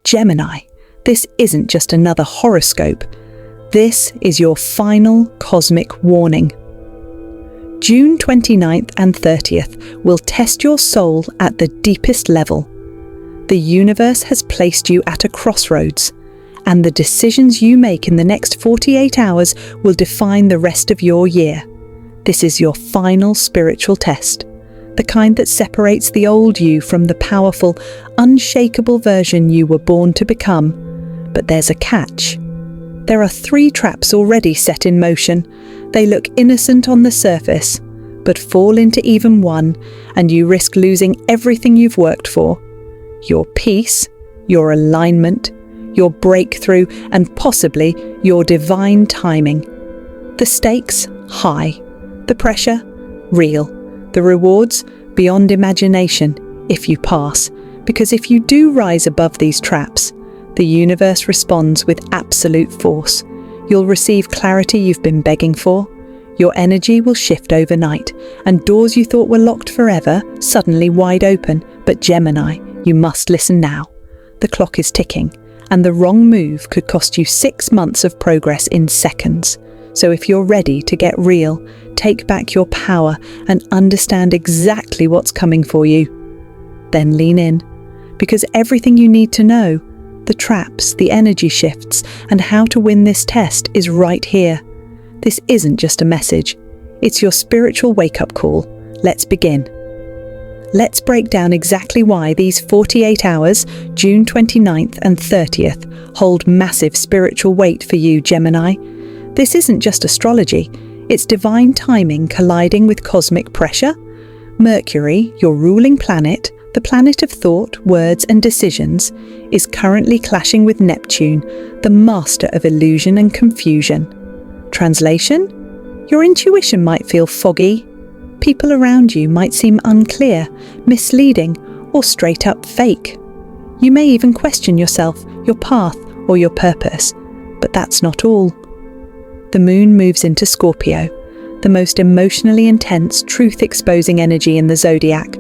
Gemini, this isn't just another horoscope. This is your final cosmic warning. June 29th and 30th will test your soul at the deepest level. The universe has placed you at a crossroads, and the decisions you make in the next 48 hours will define the rest of your year. This is your final spiritual test, the kind that separates the old you from the powerful, unshakable version you were born to become. But there's a catch. There are 3 traps already set in motion. They look innocent on the surface, but fall into even one, and you risk losing everything you've worked for: your peace, your alignment, your breakthrough, and possibly your divine timing. The stakes, high. The pressure, real. The rewards, beyond imagination, if you pass. Because if you do rise above these traps, the universe responds with absolute force. You'll receive clarity you've been begging for. Your energy will shift overnight, and doors you thought were locked forever suddenly wide open. But Gemini, you must listen now. The clock is ticking, and the wrong move could cost you 6 months of progress in seconds. So if you're ready to get real, take back your power and understand exactly what's coming for you, then lean in, because everything you need to know, the traps, the energy shifts, and how to win this test is right here. This isn't just a message, it's your spiritual wake-up call. Let's begin. Let's break down exactly why these 48 hours, June 29th and 30th, hold massive spiritual weight for you, Gemini. This isn't just astrology, it's divine timing colliding with cosmic pressure. Mercury, your ruling planet, the planet of thought, words and decisions, is currently clashing with Neptune, the master of illusion and confusion. Translation? Your intuition might feel foggy. People around you might seem unclear, misleading, or straight up fake. You may even question yourself, your path, or your purpose. But that's not all. The moon moves into Scorpio, the most emotionally intense, truth-exposing energy in the zodiac.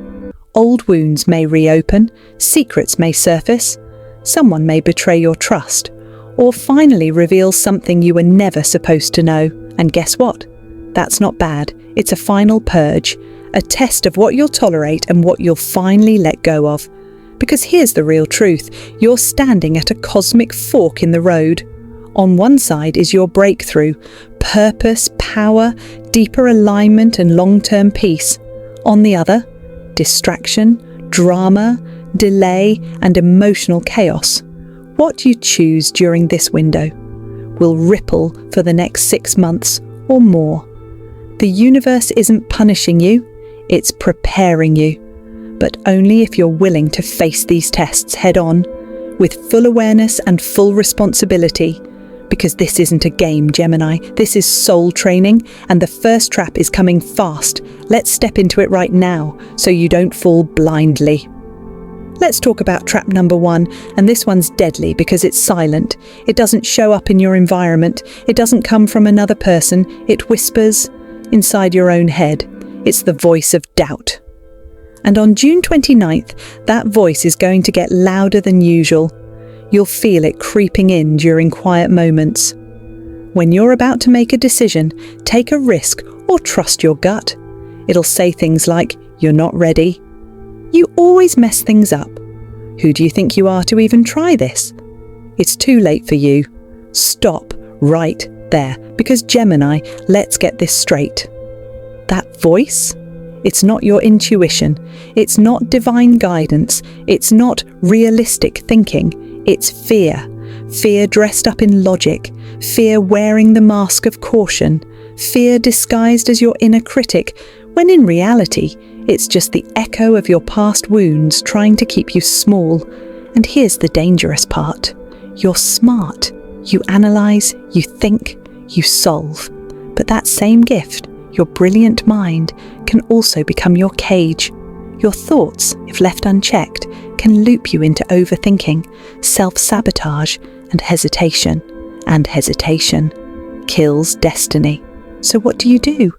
Old wounds may reopen, secrets may surface, someone may betray your trust, or finally reveal something you were never supposed to know. And guess what? That's not bad. It's a final purge, a test of what you'll tolerate and what you'll finally let go of. Because here's the real truth. You're standing at a cosmic fork in the road. On one side is your breakthrough, purpose, power, deeper alignment and long-term peace. On the other, distraction, drama, delay and emotional chaos. What you choose during this window will ripple for the next 6 months or more. The universe isn't punishing you, it's preparing you. But only if you're willing to face these tests head on, with full awareness and full responsibility. Because this isn't a game, Gemini. This is soul training, and the first trap is coming fast. Let's step into it right now, so you don't fall blindly. Let's talk about trap number 1, and this one's deadly because it's silent. It doesn't show up in your environment. It doesn't come from another person. It whispers inside your own head. It's the voice of doubt. And on June 29th, that voice is going to get louder than usual. You'll feel it creeping in during quiet moments. When you're about to make a decision, take a risk or trust your gut. It'll say things like, "You're not ready." "You always mess things up." "Who do you think you are to even try this?" It's too late for you. Stop right there, because Gemini, let's get this straight. That voice? It's not your intuition. It's not divine guidance. It's not realistic thinking. It's fear. Fear dressed up in logic. Fear wearing the mask of caution. Fear disguised as your inner critic, when in reality, it's just the echo of your past wounds trying to keep you small. And here's the dangerous part. You're smart. You analyze, you think, you solve. But that same gift, your brilliant mind, can also become your cage. Your thoughts, if left unchecked, can loop you into overthinking, self-sabotage, and hesitation. And hesitation kills destiny. So what do?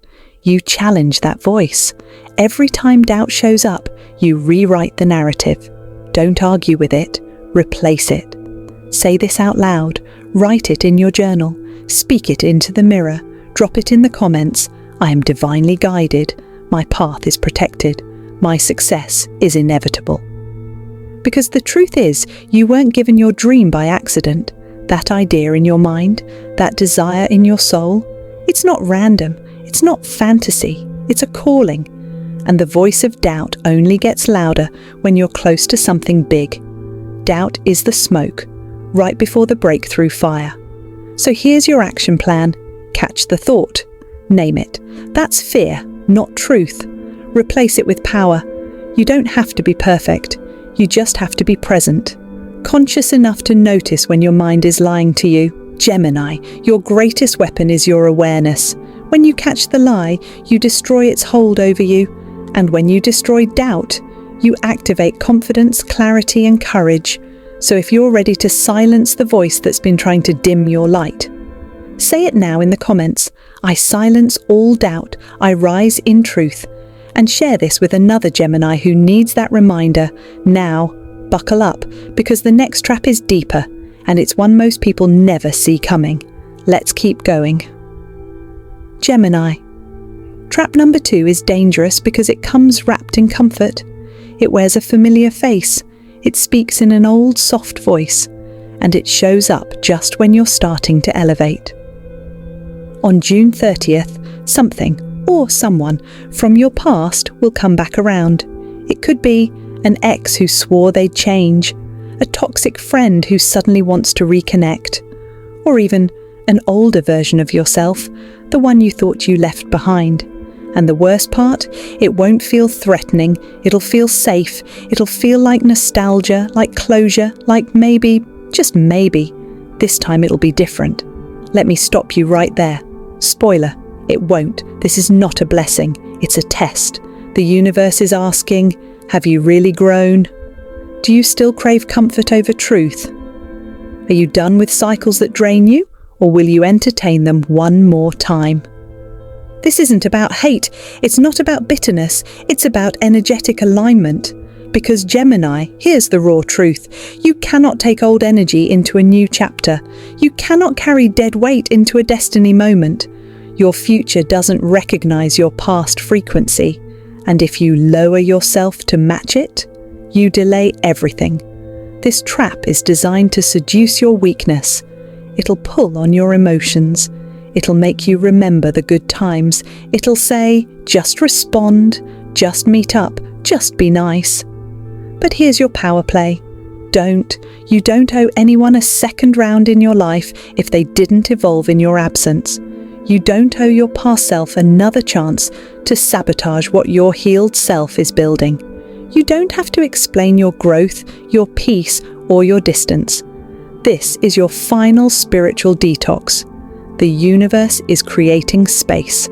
You challenge that voice. Every time doubt shows up, you rewrite the narrative. Don't argue with it, replace it. Say this out loud, write it in your journal, speak it into the mirror, drop it in the comments. I am divinely guided, my path is protected, my success is inevitable. Because the truth is, you weren't given your dream by accident. That idea in your mind, that desire in your soul, it's not random, it's not fantasy, it's a calling. And the voice of doubt only gets louder when you're close to something big. Doubt is the smoke, right before the breakthrough fire. So here's your action plan. Catch the thought. Name it. That's fear, not truth. Replace it with power. You don't have to be perfect. You just have to be present. Conscious enough to notice when your mind is lying to you. Gemini, your greatest weapon is your awareness. When you catch the lie, you destroy its hold over you. And when you destroy doubt, you activate confidence, clarity, and courage. So if you're ready to silence the voice that's been trying to dim your light, say it now in the comments. I silence all doubt. I rise in truth. And share this with another Gemini who needs that reminder. Now, buckle up, because the next trap is deeper, and it's one most people never see coming. Let's keep going. Gemini. Trap number 2 is dangerous because it comes wrapped in comfort. It wears a familiar face. It speaks in an old, soft voice, and it shows up just when you're starting to elevate. On June 30th, something or someone from your past will come back around. It could be an ex who swore they'd change, a toxic friend who suddenly wants to reconnect, or even an older version of yourself, the one you thought you left behind. And the worst part, it won't feel threatening, it'll feel safe, it'll feel like nostalgia, like closure, like maybe, just maybe, this time it'll be different. Let me stop you right there. Spoiler, it won't. This is not a blessing, it's a test. The universe is asking, have you really grown? Do you still crave comfort over truth? Are you done with cycles that drain you, or will you entertain them one more time? This isn't about hate, it's not about bitterness, it's about energetic alignment. Because Gemini, here's the raw truth. You cannot take old energy into a new chapter. You cannot carry dead weight into a destiny moment. Your future doesn't recognize your past frequency. And if you lower yourself to match it, you delay everything. This trap is designed to seduce your weakness. It'll pull on your emotions. It'll make you remember the good times. It'll say, just respond, just meet up, just be nice. But here's your power play. You don't owe anyone a second round in your life if they didn't evolve in your absence. You don't owe your past self another chance to sabotage what your healed self is building. You don't have to explain your growth, your peace, or your distance. This is your final spiritual detox. The universe is creating space,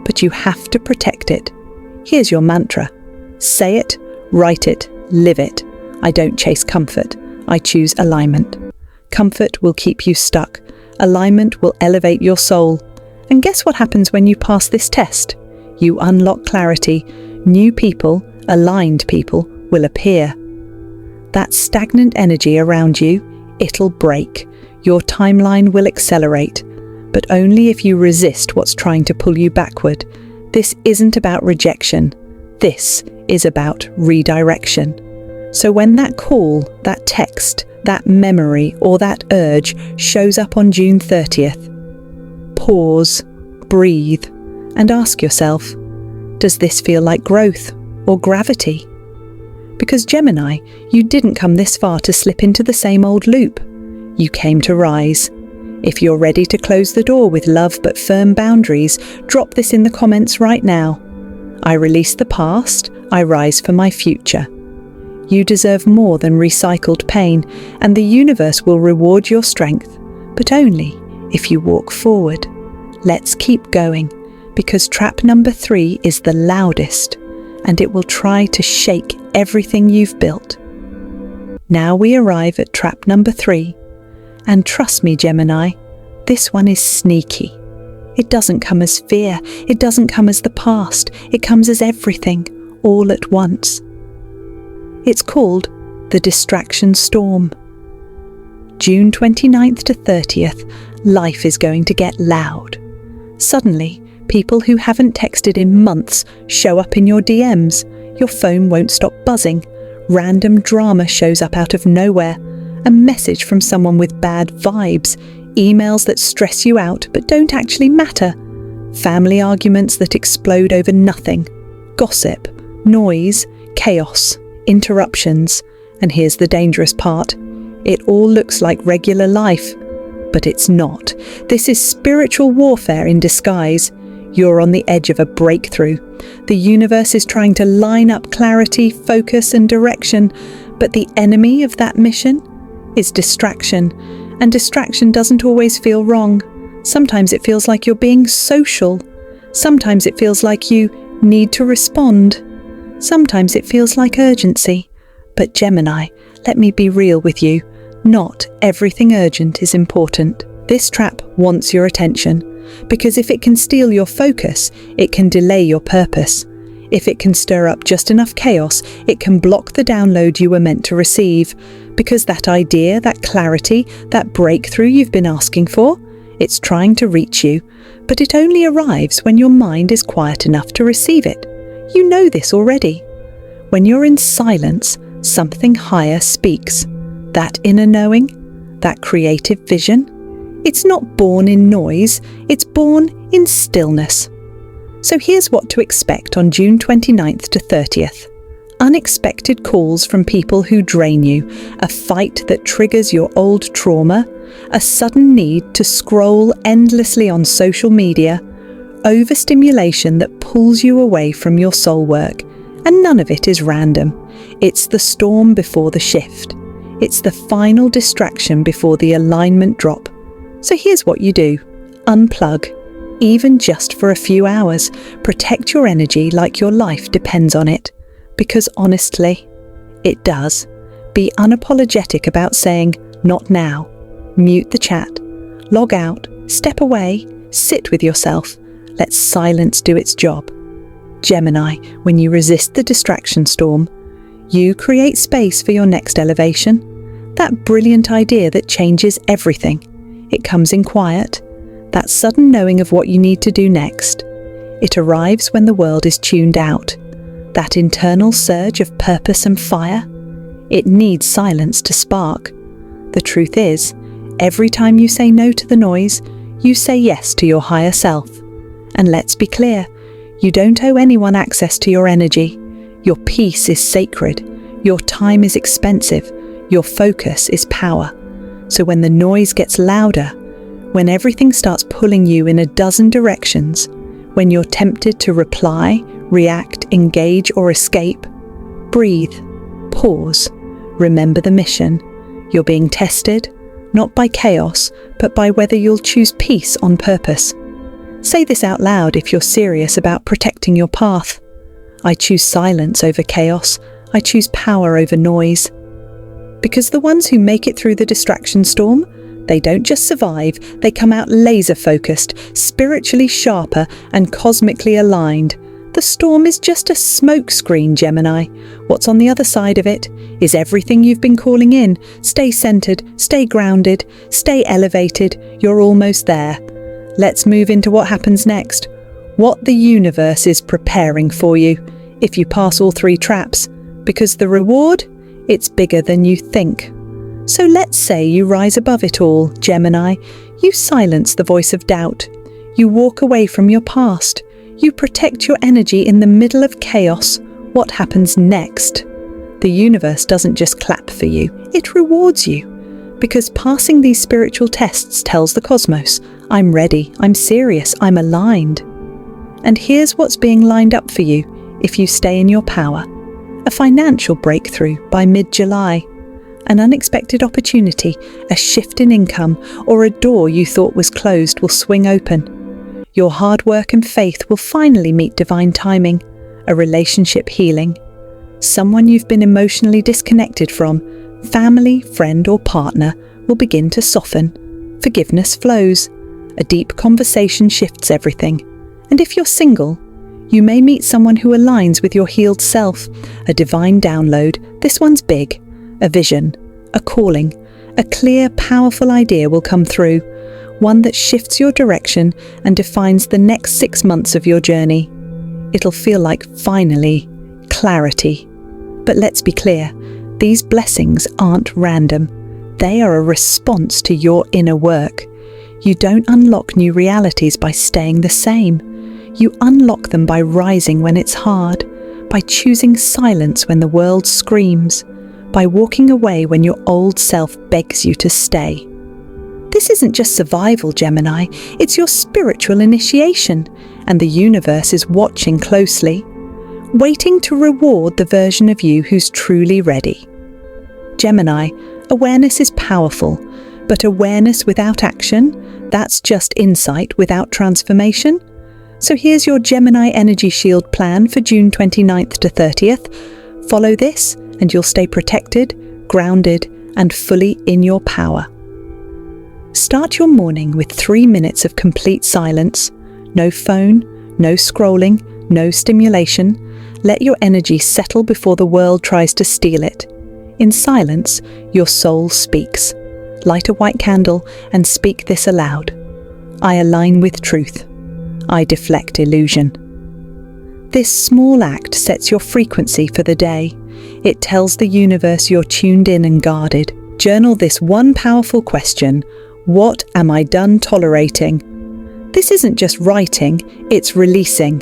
but you have to protect it. Here's your mantra. Say it, write it, live it. I don't chase comfort, I choose alignment. Comfort will keep you stuck. Alignment will elevate your soul. And guess what happens when you pass this test? You unlock clarity. New people, aligned people, will appear. That stagnant energy around you, it'll break. Your timeline will accelerate. But only if you resist what's trying to pull you backward. This isn't about rejection. This is about redirection. So when that call, that text, that memory, or that urge shows up on June 30th, pause, breathe, and ask yourself, does this feel like growth or gravity? Because Gemini, you didn't come this far to slip into the same old loop. You came to rise. If you're ready to close the door with love but firm boundaries, drop this in the comments right now. I release the past, I rise for my future. You deserve more than recycled pain, and the universe will reward your strength, but only if you walk forward. Let's keep going, because trap number 3 is the loudest, and it will try to shake everything you've built. Now we arrive at trap number 3. And trust me, Gemini, this one is sneaky. It doesn't come as fear, it doesn't come as the past, it comes as everything, all at once. It's called the distraction storm. June 29th to 30th, life is going to get loud. Suddenly, people who haven't texted in months show up in your DMs. Your phone won't stop buzzing. Random drama shows up out of nowhere. A message from someone with bad vibes. Emails that stress you out but don't actually matter. Family arguments that explode over nothing. Gossip, noise, chaos, interruptions. And here's the dangerous part. It all looks like regular life, but it's not. This is spiritual warfare in disguise. You're on the edge of a breakthrough. The universe is trying to line up clarity, focus, and direction, but the enemy of that mission is distraction. And distraction doesn't always feel wrong. Sometimes it feels like you're being social. Sometimes it feels like you need to respond. Sometimes it feels like urgency. But Gemini, let me be real with you. Not everything urgent is important. This trap wants your attention, because if it can steal your focus, it can delay your purpose. If it can stir up just enough chaos, it can block the download you were meant to receive. Because that idea, that clarity, that breakthrough you've been asking for, it's trying to reach you, but it only arrives when your mind is quiet enough to receive it. You know this already. When you're in silence, something higher speaks. That inner knowing, that creative vision, it's not born in noise, it's born in stillness. So here's what to expect on June 29th to 30th. Unexpected calls from people who drain you, a fight that triggers your old trauma, a sudden need to scroll endlessly on social media, overstimulation that pulls you away from your soul work. And none of it is random. It's the storm before the shift. It's the final distraction before the alignment drop. So here's what you do. Unplug. Even just for a few hours. Protect your energy like your life depends on it. Because honestly, it does. Be unapologetic about saying, not now. Mute the chat. Log out. Step away. Sit with yourself. Let silence do its job. Gemini, when you resist the distraction storm, you create space for your next elevation. That brilliant idea that changes everything. It comes in quiet. That sudden knowing of what you need to do next. It arrives when the world is tuned out. That internal surge of purpose and fire. It needs silence to spark. The truth is, every time you say no to the noise, you say yes to your higher self. And let's be clear, you don't owe anyone access to your energy. Your peace is sacred. Your time is expensive. Your focus is power. So when the noise gets louder, when everything starts pulling you in a dozen directions, when you're tempted to reply, react, engage, or escape, breathe, pause, remember the mission. You're being tested, not by chaos, but by whether you'll choose peace on purpose. Say this out loud if you're serious about protecting your path. I choose silence over chaos. I choose power over noise. Because the ones who make it through the distraction storm, they don't just survive, they come out laser-focused, spiritually sharper, and cosmically aligned. The storm is just a smokescreen, Gemini. What's on the other side of it is everything you've been calling in. Stay centered, stay grounded, stay elevated. You're almost there. Let's move into what happens next. What the universe is preparing for you if you pass all three traps. Because the reward, it's bigger than you think. So let's say you rise above it all, Gemini. You silence the voice of doubt. You walk away from your past. You protect your energy in the middle of chaos. What happens next? The universe doesn't just clap for you, it rewards you. Because passing these spiritual tests tells the cosmos, I'm ready, I'm serious, I'm aligned. And here's what's being lined up for you if you stay in your power. A financial breakthrough by mid-July. An unexpected opportunity, a shift in income, or a door you thought was closed will swing open. Your hard work and faith will finally meet divine timing, a relationship healing. Someone you've been emotionally disconnected from, family, friend, or partner, will begin to soften. Forgiveness flows. A deep conversation shifts everything. And if you're single, you may meet someone who aligns with your healed self, a divine download. This one's big. A vision, a calling, A clear, powerful idea will come through, one that shifts your direction and defines the next 6 months of your journey. It'll feel like, finally, clarity. But let's be clear, these blessings aren't random. They are a response to your inner work. You don't unlock new realities by staying the same. You unlock them by rising when it's hard, by choosing silence when the world screams, by walking away when your old self begs you to stay. This isn't just survival, Gemini, it's your spiritual initiation, and the universe is watching closely, waiting to reward the version of you who's truly ready. Gemini, awareness is powerful, but awareness without action, that's just insight without transformation. So here's your Gemini energy shield plan for June 29th to 30th. Follow this and you'll stay protected, grounded, and fully in your power. Start your morning with 3 minutes of complete silence. No phone, no scrolling, no stimulation. Let your energy settle before the world tries to steal it. In silence, your soul speaks. Light a white candle and speak this aloud. I align with truth. I deflect illusion. This small act sets your frequency for the day. It tells the universe you're tuned in and guarded. Journal this one powerful question: what am I done tolerating? This isn't just writing, it's releasing.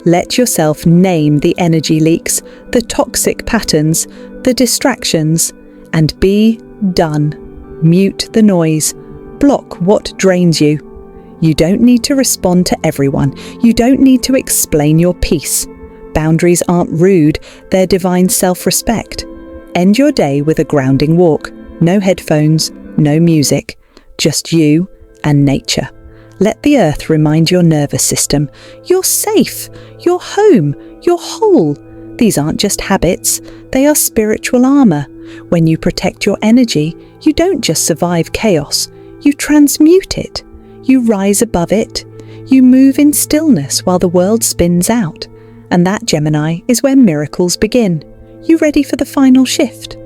Let yourself name the energy leaks, the toxic patterns, the distractions, and be done. Mute the noise. Block what drains you. You don't need to respond to everyone. You don't need to explain your piece. Boundaries aren't rude, they're divine self-respect. End your day with a grounding walk. No headphones, no music, just you and nature. Let the earth remind your nervous system, you're safe, you're home, you're whole. These aren't just habits, they are spiritual armor. When you protect your energy, you don't just survive chaos, you transmute it. You rise above it. You move in stillness while the world spins out. And that, Gemini, is where miracles begin. You ready for the final shift?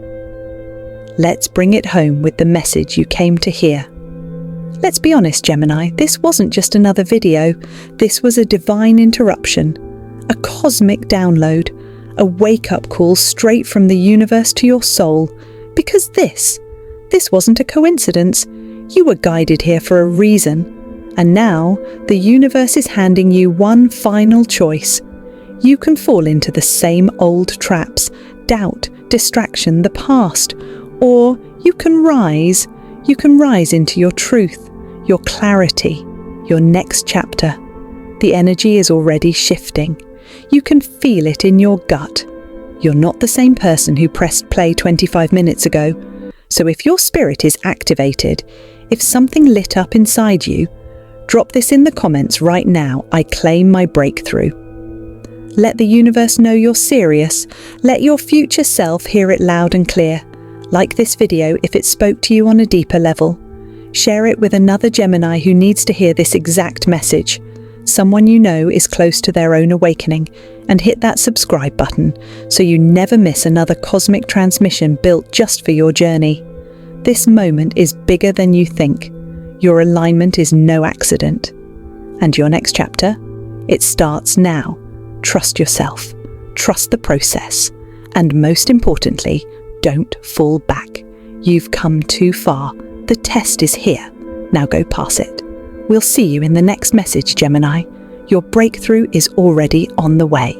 Let's bring it home with the message you came to hear. Let's be honest, Gemini, this wasn't just another video. This was a divine interruption, a cosmic download, a wake-up call straight from the universe to your soul. Because this wasn't a coincidence. You were guided here for a reason. And now, the universe is handing you one final choice. You can fall into the same old traps, doubt, distraction, the past. Or you can rise into your truth, your clarity, your next chapter. The energy is already shifting. You can feel it in your gut. You're not the same person who pressed play 25 minutes ago. So if your spirit is activated, if something lit up inside you, drop this in the comments right now. I claim my breakthrough. Let the universe know you're serious. Let your future self hear it loud and clear. Like this video if it spoke to you on a deeper level. Share it with another Gemini who needs to hear this exact message. Someone you know is close to their own awakening, and hit that subscribe button so you never miss another cosmic transmission built just for your journey. This moment is bigger than you think. Your alignment is no accident. And your next chapter? It starts now. Trust yourself. Trust the process. And most importantly, don't fall back. You've come too far. The test is here. Now go pass it. We'll see you in the next message, Gemini. Your breakthrough is already on the way.